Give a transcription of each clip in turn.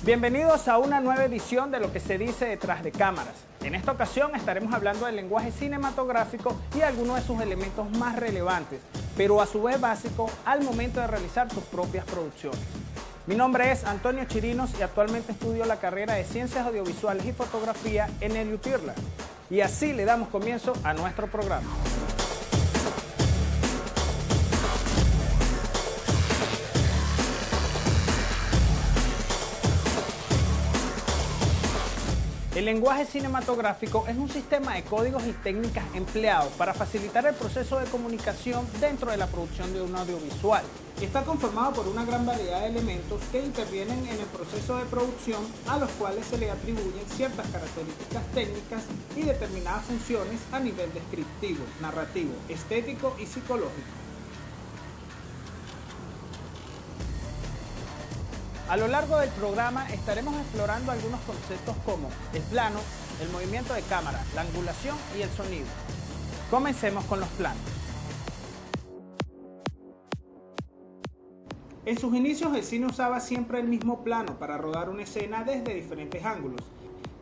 Bienvenidos a una nueva edición de Lo que se dice detrás de cámaras. En esta ocasión estaremos hablando del lenguaje cinematográfico y algunos de sus elementos más relevantes, pero a su vez básicos al momento de realizar tus propias producciones. Mi nombre es Antonio Chirinos y actualmente estudio la carrera de Ciencias Audiovisuales y Fotografía en el UTIRLA. Y así le damos comienzo a nuestro programa. El lenguaje cinematográfico es un sistema de códigos y técnicas empleados para facilitar el proceso de comunicación dentro de la producción de un audiovisual. Está conformado por una gran variedad de elementos que intervienen en el proceso de producción, a los cuales se le atribuyen ciertas características técnicas y determinadas funciones a nivel descriptivo, narrativo, estético y psicológico. A lo largo del programa estaremos explorando algunos conceptos como el plano, el movimiento de cámara, la angulación y el sonido. Comencemos con los planos. En sus inicios el cine usaba siempre el mismo plano para rodar una escena desde diferentes ángulos,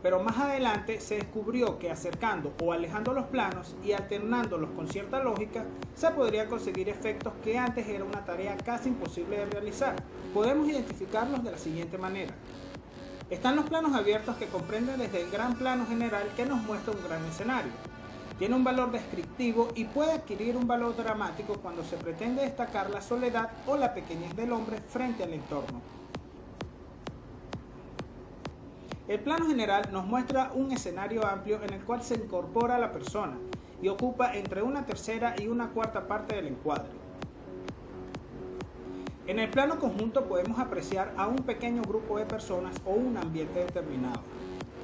pero más adelante se descubrió que acercando o alejando los planos y alternándolos con cierta lógica, se podría conseguir efectos que antes era una tarea casi imposible de realizar. Podemos identificarlos de la siguiente manera. Están los planos abiertos que comprenden desde el gran plano general que nos muestra un gran escenario. Tiene un valor descriptivo y puede adquirir un valor dramático cuando se pretende destacar la soledad o la pequeñez del hombre frente al entorno. El plano general nos muestra un escenario amplio en el cual se incorpora la persona y ocupa entre una tercera y una cuarta parte del encuadre. En el plano conjunto podemos apreciar a un pequeño grupo de personas o un ambiente determinado.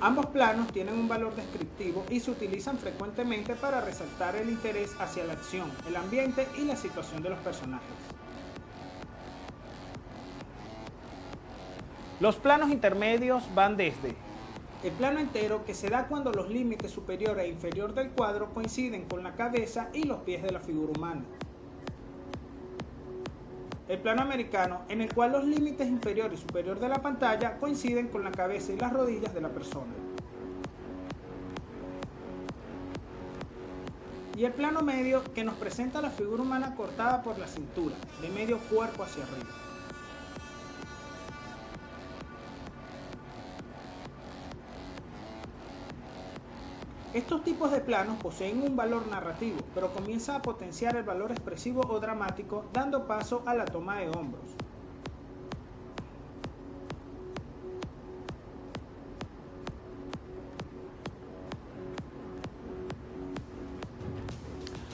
Ambos planos tienen un valor descriptivo y se utilizan frecuentemente para resaltar el interés hacia la acción, el ambiente y la situación de los personajes. Los planos intermedios van desde el plano entero, que se da cuando los límites superior e inferior del cuadro coinciden con la cabeza y los pies de la figura humana. El plano americano, en el cual los límites inferior y superior de la pantalla coinciden con la cabeza y las rodillas de la persona. Y el plano medio, que nos presenta la figura humana cortada por la cintura, de medio cuerpo hacia arriba. Estos tipos de planos poseen un valor narrativo, pero comienza a potenciar el valor expresivo o dramático, dando paso a la toma de hombros.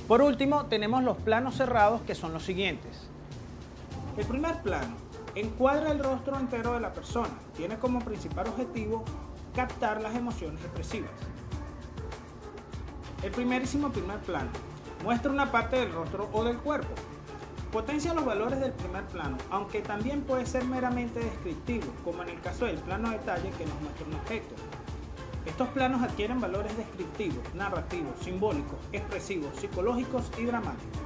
Por último, tenemos los planos cerrados, que son los siguientes. El primer plano encuadra el rostro entero de la persona. Tiene como principal objetivo captar las emociones expresivas. El primer plano muestra una parte del rostro o del cuerpo. Potencia los valores del primer plano, aunque también puede ser meramente descriptivo, como en el caso del plano detalle, que nos muestra un objeto. Estos planos adquieren valores descriptivos, narrativos, simbólicos, expresivos, psicológicos y dramáticos.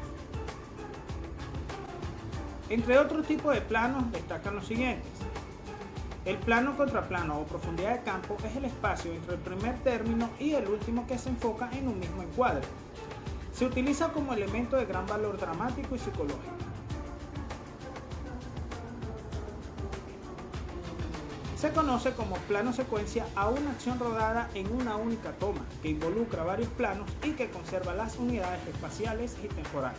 Entre otros tipos de planos destacan los siguientes. El plano contraplano o profundidad de campo es el espacio entre el primer término y el último que se enfoca en un mismo encuadre. Se utiliza como elemento de gran valor dramático y psicológico. Se conoce como plano secuencia a una acción rodada en una única toma, que involucra varios planos y que conserva las unidades espaciales y temporales.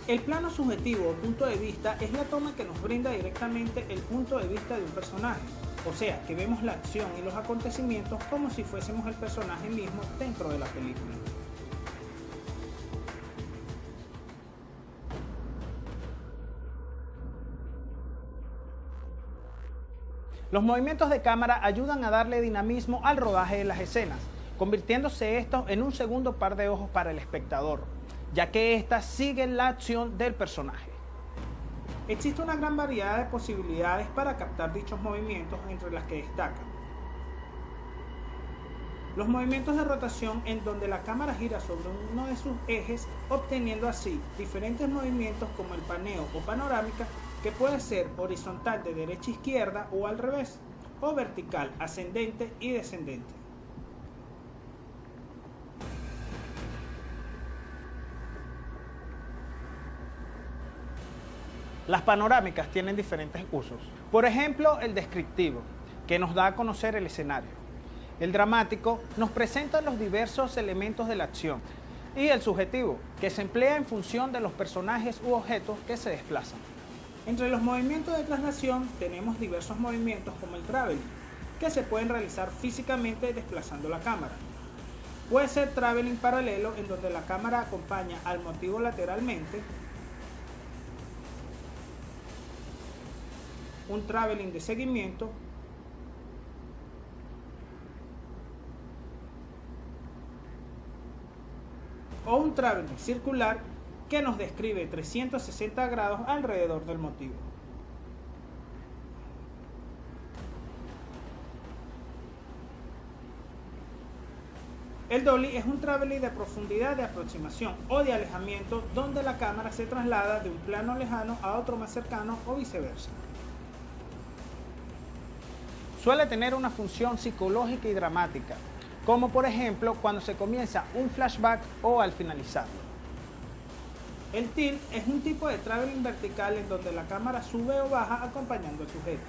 El plano subjetivo o punto de vista es la toma que nos brinda directamente el punto de vista de un personaje, o sea, que vemos la acción y los acontecimientos como si fuésemos el personaje mismo dentro de la película. Los movimientos de cámara ayudan a darle dinamismo al rodaje de las escenas, convirtiéndose estos en un segundo par de ojos para el espectador, ya que éstas siguen la acción del personaje. Existe una gran variedad de posibilidades para captar dichos movimientos, entre las que destacan Los movimientos de rotación en donde la cámara gira sobre uno de sus ejes, obteniendo así diferentes movimientos como el paneo o panorámica, que puede ser horizontal de derecha a izquierda o al revés, o vertical, ascendente y descendente. Las panorámicas tienen diferentes usos. Por ejemplo, el descriptivo, que nos da a conocer el escenario. El dramático nos presenta los diversos elementos de la acción. Y el subjetivo, que se emplea en función de los personajes u objetos que se desplazan. Entre los movimientos de traslación tenemos diversos movimientos como el traveling, que se pueden realizar físicamente desplazando la cámara. Puede ser traveling paralelo, en donde la cámara acompaña al motivo lateralmente, un traveling de seguimiento, o un traveling circular que nos describe 360 grados alrededor del motivo. El dolly es un traveling de profundidad de aproximación o de alejamiento, donde la cámara se traslada de un plano lejano a otro más cercano o viceversa. Suele tener una función psicológica y dramática, como por ejemplo cuando se comienza un flashback o al finalizarlo. El tilt es un tipo de traveling vertical en donde la cámara sube o baja acompañando al sujeto.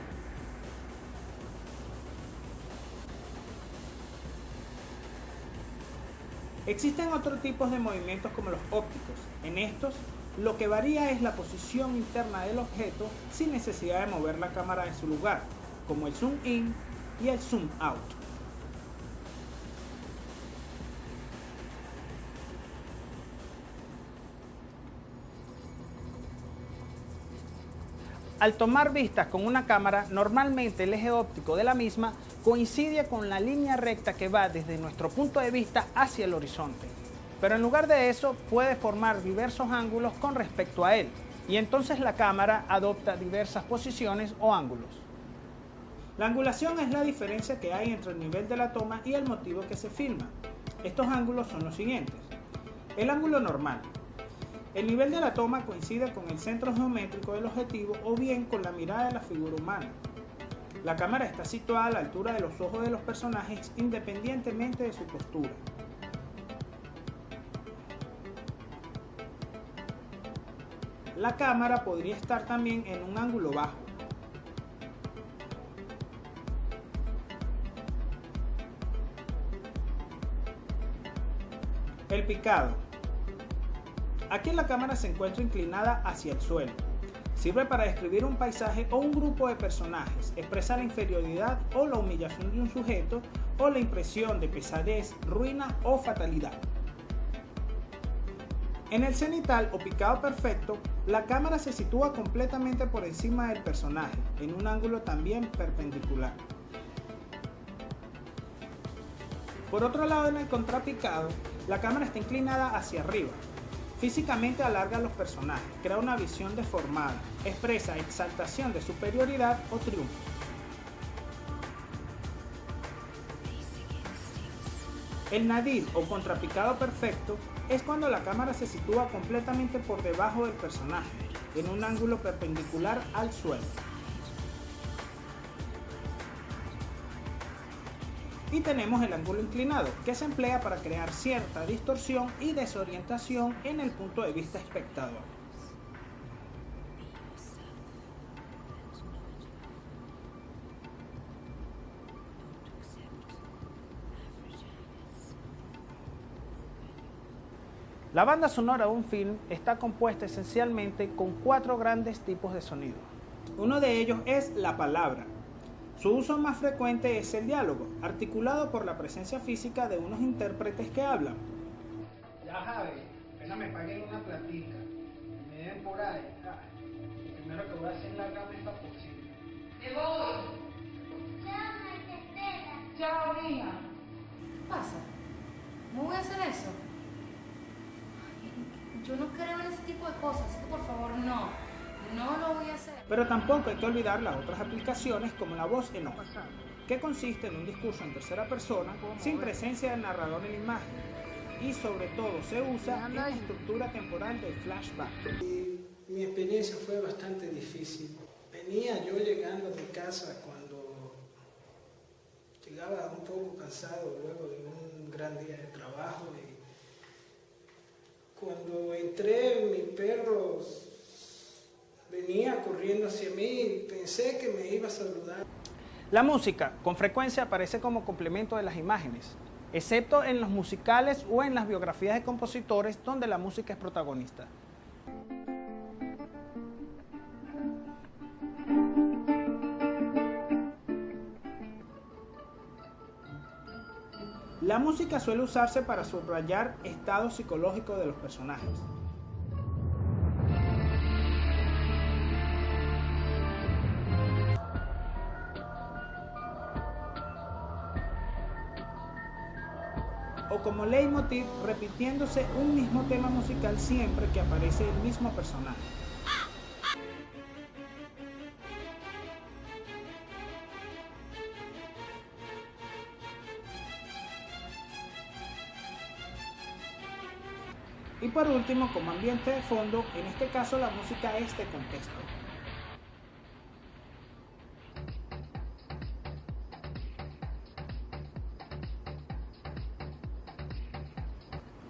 Existen otros tipos de movimientos como los ópticos. En estos, lo que varía es la posición interna del objeto sin necesidad de mover la cámara de su lugar, como el zoom in y el zoom out. Al tomar vistas con una cámara, normalmente el eje óptico de la misma coincide con la línea recta que va desde nuestro punto de vista hacia el horizonte. Pero en lugar de eso, puede formar diversos ángulos con respecto a él, y entonces la cámara adopta diversas posiciones o ángulos. La angulación es la diferencia que hay entre el nivel de la toma y el motivo que se filma. Estos ángulos son los siguientes. El ángulo normal. El nivel de la toma coincide con el centro geométrico del objetivo o bien con la mirada de la figura humana. La cámara está situada a la altura de los ojos de los personajes independientemente de su postura. La cámara podría estar también en un ángulo bajo. El picado. Aquí la cámara se encuentra inclinada hacia el suelo. Sirve para describir un paisaje o un grupo de personajes, expresa la inferioridad o la humillación de un sujeto o la impresión de pesadez, ruina o fatalidad. En el cenital o picado perfecto, la cámara se sitúa completamente por encima del personaje, en un ángulo también perpendicular. Por otro lado, en el contrapicado, la cámara está inclinada hacia arriba. Físicamente alarga a los personajes, crea una visión deformada, expresa exaltación de superioridad o triunfo. El nadir o contrapicado perfecto es cuando la cámara se sitúa completamente por debajo del personaje, en un ángulo perpendicular al suelo. Y tenemos el ángulo inclinado, que se emplea para crear cierta distorsión y desorientación en el punto de vista espectador. La banda sonora de un film está compuesta esencialmente con 4 grandes tipos de sonido. Uno de ellos es la palabra. Su uso más frecuente es el diálogo, articulado por la presencia física de unos intérpretes que hablan. Ya Javi, apenas me paguen una platica, me den por ahí, lo primero que voy a hacer es largarme esta posible. ¡Me voy! Chao, Marcela. ¡Chao, hija! ¿Qué pasa? ¿Cómo voy a hacer eso? Yo no creo en ese tipo de cosas, así que por favor no lo voy a hacer. Pero tampoco hay que olvidar las otras aplicaciones como la voz en off, que consiste en un discurso en tercera persona sin presencia del narrador en la imagen y sobre todo se usa en la estructura temporal del flashback. Y mi experiencia fue bastante difícil. Venía yo llegando de casa cuando llegaba un poco cansado luego de un gran día de trabajo y cuando entré mi perro venía corriendo hacia mí y pensé que me iba a saludar. La música con frecuencia aparece como complemento de las imágenes, excepto en los musicales o en las biografías de compositores donde la música es protagonista. La música suele usarse para subrayar estados psicológicos de los personajes. O como leitmotiv, repitiéndose un mismo tema musical siempre que aparece el mismo personaje. Y por último, como ambiente de fondo, en este caso la música es de contexto.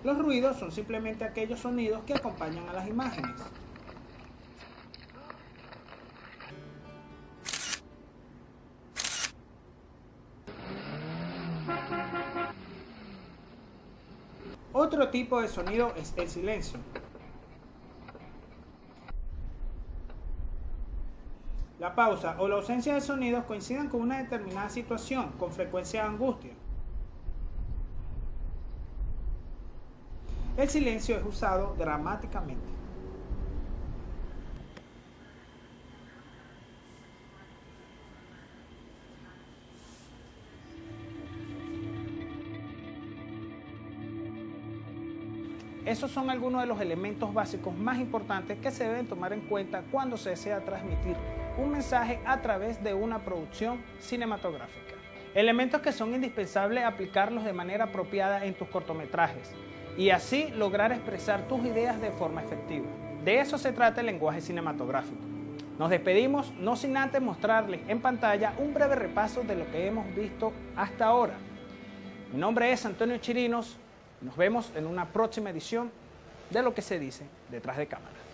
Los ruidos son simplemente aquellos sonidos que acompañan a las imágenes. Otro tipo de sonido es el silencio. La pausa o la ausencia de sonidos coinciden con una determinada situación, con frecuencia de angustia. El silencio es usado dramáticamente. Esos son algunos de los elementos básicos más importantes que se deben tomar en cuenta cuando se desea transmitir un mensaje a través de una producción cinematográfica. Elementos que son indispensables aplicarlos de manera apropiada en tus cortometrajes y así lograr expresar tus ideas de forma efectiva. De eso se trata el lenguaje cinematográfico. Nos despedimos no sin antes mostrarles en pantalla un breve repaso de lo que hemos visto hasta ahora. Mi nombre es Antonio Chirinos. Nos vemos en una próxima edición de Lo que se dice detrás de cámara.